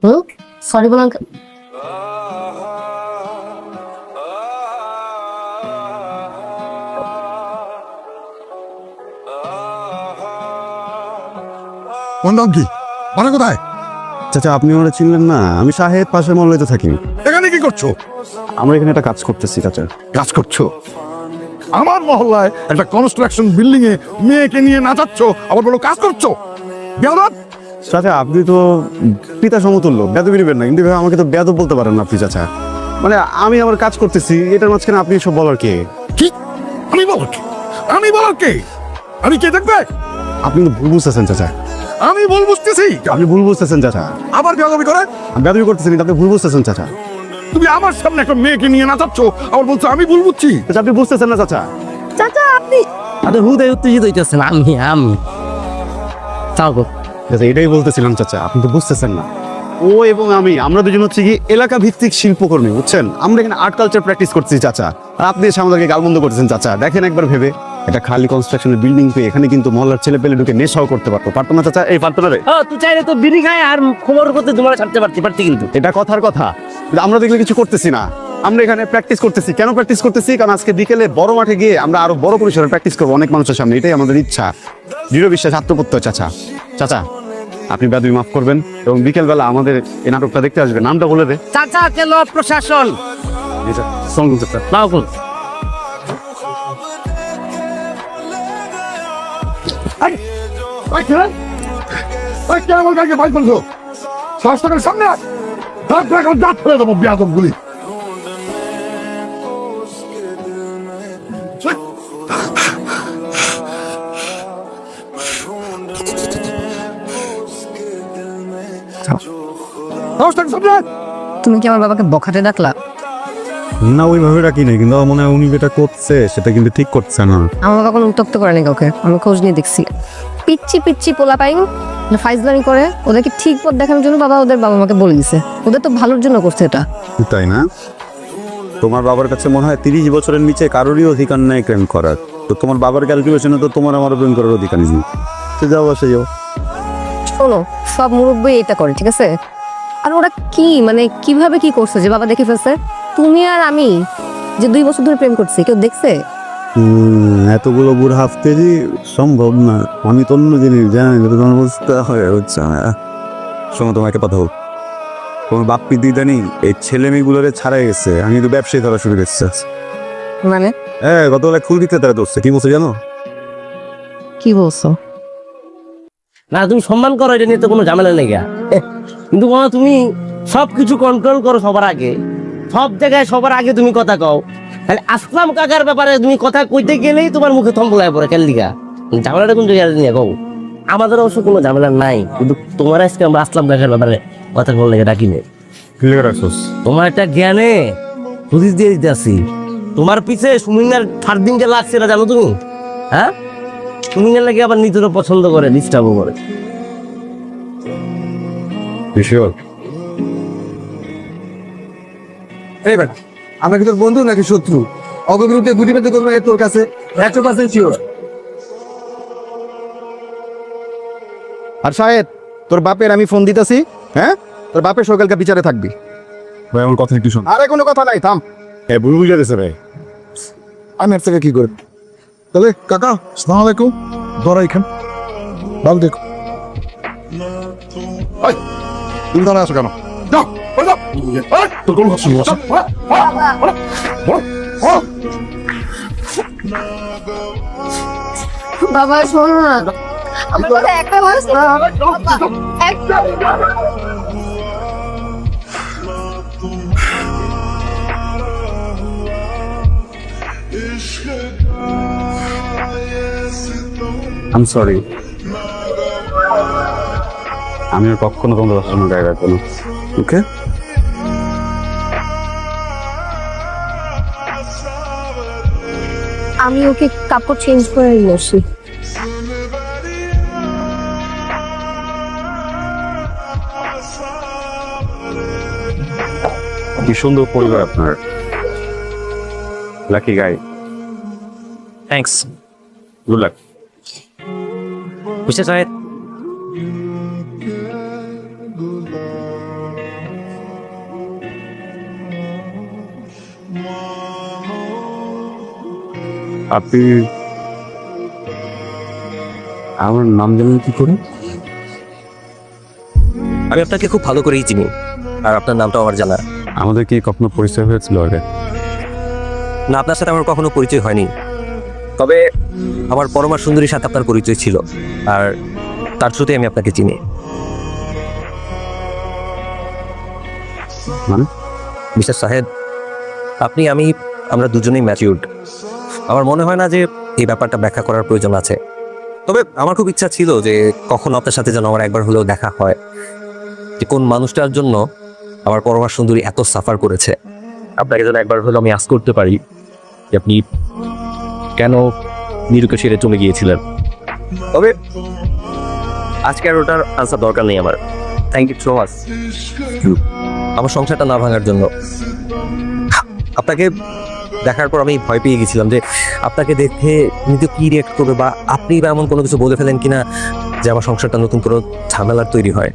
হুম, sorry বল uncle. কোন নাম কি? মানে কোথায়? চাচা আপনি ওরা চিনলেন না? আমি শাহেদ পাশের মহল্লাতে থাকি। এখানে কি করছো? আমরা এখানে একটা কাজ করতেছি চাচা। কাজ করছো আমার মহল্লায় একটা কনস্ট্রাকশন বিল্ডিং এ মেয়েকে নিয়ে নাচাচ্ছ, আবার বলো কাজ করছো? বেয়াদব! চাচা আপনি তো পিতা সমতুল্য, বেদবি নেবেন না, কিন্তু এভাবে আমাকে তো বেদব বলতে পারেন না আপনি চাচা। মানে আমি আমার কাজ করতেছি, এটার মাঝখানে আপনি সব বলার কে? কি? আমি বলার কে? আমি বলার কে? আমি কে দেখবে? আপনি তো ভুল বুঝতেছেন চাচা। আমি ভুল বুঝতেছি? আপনি ভুল বুঝতেছেন চাচা। আবার বেয়াদবি করে? আমি বেদবি করতেছেন, কিন্তু আপনি ভুল বুঝতেছেন চাচা। তুমি আমার সামনে একটা মেয়েকে নিয়ে নাচাচ্ছ, আবার বলছো আমি ভুল বুঝছি? চাচা আপনি বুঝতেছেন না চাচা। চাচা আপনি হুদায় উত্তেজিত হইতেছেন। আমি চাও গো। চাচা এটাই বলতেছিলাম চাচা, আপনি তো বুঝতেছেন না। ও এবং আমরা দুজন হচ্ছে কি এলাকা ভিত্তিক শিল্পকর্মী, বুঝছেন? আমরা এখানে আর্ট কালচার প্র্যাকটিস করছি চাচা, আর আপনি এসে আমাদেরকে গালমন্দ করতেছেন চাচা। দেখেন একবার ভেবে, এটা খালি কনস্ট্রাকশনের বিল্ডিং পেয়ে এখানে কিন্তু মহল্লার ছেলে পেলে ঢুকে নেশাও করতে পারতো না চাচা? এই পারতো না রে? তুই চাইলে তো বিড়ি খায় আর খবর করতে তোমার ছাড়তে পারতি কিন্তু। এটা কথার কথা, কিন্তু আমরা দেখলে কিছু করতেছি না। আমরা এখানে প্র্যাকটিস করতেছি। কেন প্র্যাকটিস করতেছি? কারণ আজকে বিকেলে বড় মাঠে গিয়ে আমরা আরো বড় পরিসরে প্র্যাকটিস করবো অনেক মানুষের সামনে। এটাই আমাদের ইচ্ছা, দৃঢ় বিশ্বাস, আত্মপ্রত্যয়। চাচা চাচা আপনি বেদবি মাফ করবেন, এবং বিকেলবেলা আমাদের এই নাটকটা দেখতে আসবেন। নামটা বলে দে। চাচা কেন প্রশাসন চাচা নাও গো। আমার গাড়িকে বাইক বলছো? স্বাস্থ্যকের সামনে আয়, দাঁত ফেলে দেবো বেয়াদব গুলি। সামনে আয়। তুমি কি আমার বাবাকে বখাটে ডাকলা? না, ওইভাবে রাখি নাই, কিন্তু আমার মনে হয় উনি যেটা করছে সেটা কিন্তু ঠিক করছে না। আমার বাবা কোনো উত্তক্ত করেনি কাউকে, আমি খোঁজ নিয়ে দেখছি। পিচ্ছি পিচ্ছি পোলা পাইন ফাইজলামি করে, ওদেরকে ঠিক পথ দেখানোর জন্য বাবা ওদের বাবা মাকে বলে দিছে। ওদের তো ভালোর জন্য করছে এটা। তাই না? তোমার বাবার কাছে মনে হয় 30 বছরের নিচে কারোরই অধিকার নেই প্রেম করার। তো তোমার বাবার ক্যালকুলেশনে তো তোমার আমার প্রেম করার অধিকার নেই। তো যাও, বসে যাও। শোনো, সব মুরব্বী এটা করে, ঠিক আছে? আর ওরা কি মানে কিভাবে কি করছে যে বাবা দেখে ফেলছে? তুমি আর আমি যে 2 বছর ধরে প্রেম করছি, কেউ দেখছে? এতগুলো বুড়ো হাফতেজি সম্ভব না। আমি তো অন্য জিনিস জানি, তোমার অবস্থা হয়ে হচ্ছে। শোনো, তোমাকে কথা বল। তোমার বাপ পিদি জানি এই ছেলে মেয়েগুলোরে ছাড়াই গেছে। আমি তো ব্যবসায়ী ধরা শুরু করছে। মানে হ্যাঁ, গতবেলা খুল দিতে তারা ধরছে। কি বলছে জানো? কি বলছো? না তুমি সম্মান করো, এটা নিয়ে তো কোনো ঝামেলা নেই গা। কিন্তু বাবা তুমি সবকিছু কন্ট্রোল করো সবার আগে, সব জায়গায় সবার আগে তুমি কথা কও। তাহলে আসলাম কাকার ব্যাপারে তুমি কথা কইতে গেলেই তোমার মুখে থম্বলায় পড়ে কেন লিগা? ঝামেলাটা কোন জায়গায় নিয়ে কও? আমাদের অবশ্য কোনো ঝামেলা নাই, কিন্তু তোমার আজকে আমরা আসলাম কাকার ব্যাপারে কথা বললে ডাকি নেই। ক্লিয়ার রাখছোস? তোমার একটা জ্ঞানে হুদিস দিয়ে দিতে আসি। তোমার পিছে সুমিনার 3 দিন যে লাগছে না জানো তুমি? হ্যাঁ, সুমিনার লাগে আবার নিজেরও পছন্দ করে, ডিস্টার্বও করে। শিওর? এই বেটা, আমরা কি তোর বন্ধু নাকি শত্রু? অগ্রগতিতে গুটি পেতে করবো তোর কাছে 100% শিওর। আর শাহেদ, তোর বাপের আমি ফোন দিতেছি। হ্যাঁ, তোর বাপের সকালকে বিচারে থাকবি। ভাই আমার কথা একটু শোন। আরে কোনো কথা নাই, থাম। ভুল বুঝে দিছে ভাই। আমি এর থেকে কি করে? তাহলে কাকা আসসালামু আলাইকুম, ধরা এখান ভালো দেখো। তুমি দাঁড়ায় আছো কেন? যাও, ওই যাও। এই, তোর কোনো কথা শুনবো না। বাবা শোনো না, আমার কথা একটা বয়স না। একটা আম সরি, আমি আর কখনো তোমাদের সঙ্গে গায়ে রাখবো না। ওকে? আমি ওকে কাপড় চেঞ্জ করে নিয়ে আসি। কি সুন্দর পরিবার আপনার, লাকি গাই। থ্যাঙ্কস। Good luck. বুঝতে সাহেব আপনি আমার নাম জানেন কি করে? আমি আপনাকে খুব ভালো করেই চিনি, আর আপনার নামটাও আমার জানা। আমাদের কি কখনো পরিচয় হয়েছিল আগে? না, আপনার সাথে আমার কখনো পরিচয় হয়নি, তবে আমার পরমা সুন্দরীর সাথে আপনার পরিচয় ছিল, আর তার থ্রুতে আমি আপনাকে চিনি। মানে? মিস্টার সাহেদ, আমরা দুজনেই ম্যাচিউরড। আমার মনে হয় না যে এই ব্যাপারটা ব্যাখ্যা করার প্রয়োজন আছে, তবে আমার খুব ইচ্ছা ছিল যে কখনো আপনার সাথে যেন আমার একবার হলেও দেখা হয়, যে কোন মানুষটার জন্য আমার পরমা সুন্দরী এত সাফার করেছে। আপনাকে যেন একবার হলেও আমি আস করতে পারি যে আপনি কেন নিরুকে ছেড়ে চলে গিয়েছিলেন। তবে আজকে আর ওটার আনসার দরকার নেই আমার। থ্যাংক ইউ সো মাচ আমার সংসারটা না ভাঙার জন্য। আপনাকে দেখার পর আমি ভয় পেয়ে গেছিলাম যে আপনাকে দেখে নিতে কি রিয়েক্ট করবে, বা আপনি বা এমন কোনো কিছু বলে ফেলেন কিনা যে আমার সংসারটা নতুন কোনো ঝামেলার তৈরি হয়।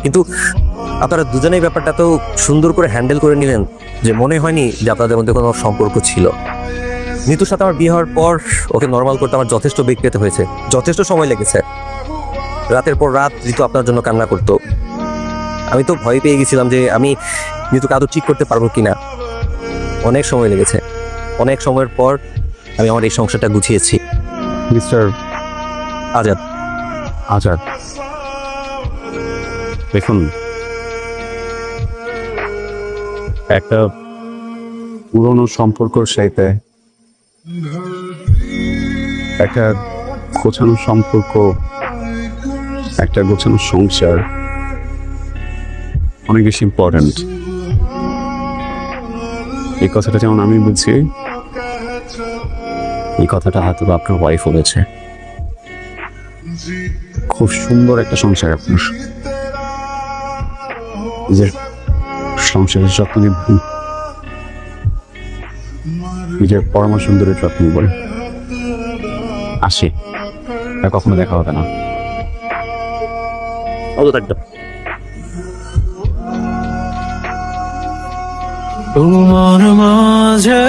কিন্তু আপনারা দুজনেই ব্যাপারটা তো সুন্দর করে হ্যান্ডেল করে নিলেন যে মনে হয়নি যে আপনাদের মধ্যে কোনো সম্পর্ক ছিল। নিতুর সাথে আমার বিয়ে হওয়ার পর ওকে নর্মাল করতে আমার যথেষ্ট বেগ পেতে হয়েছে, যথেষ্ট সময় লেগেছে। রাতের পর রাত ঋতু আপনার জন্য কান্না করতো। আমি তো ভয় পেয়ে গেছিলাম যে আমি নিতুকে আদৌ ঠিক করতে পারবো কিনা। অনেক সময় লেগেছে, অনেক সময়ের পর আমি আমার এই সংসারটা গুছিয়েছি। মিস্টার আজাদ, আজাদ, দেখুন, একটা পুরনো সম্পর্কর সাথে একটা গোছানো সম্পর্ক, একটা গোছানো সংসার অনেক বেশি ইম্পর্ট্যান্ট। এই কথাটা যেমন আমি বলছি, এই কথাটা হয়তো আপনার ওয়াইফ বলেছে। খুব সুন্দর একটা সংসার আপনার, নিজের সংসারের যত্ন নিবেন, নিজের পরমা সুন্দরের যত্ন নিবেন। আসি, আর কখনো দেখা হবে না। ভালো থাকবেন। তোমার মাঝে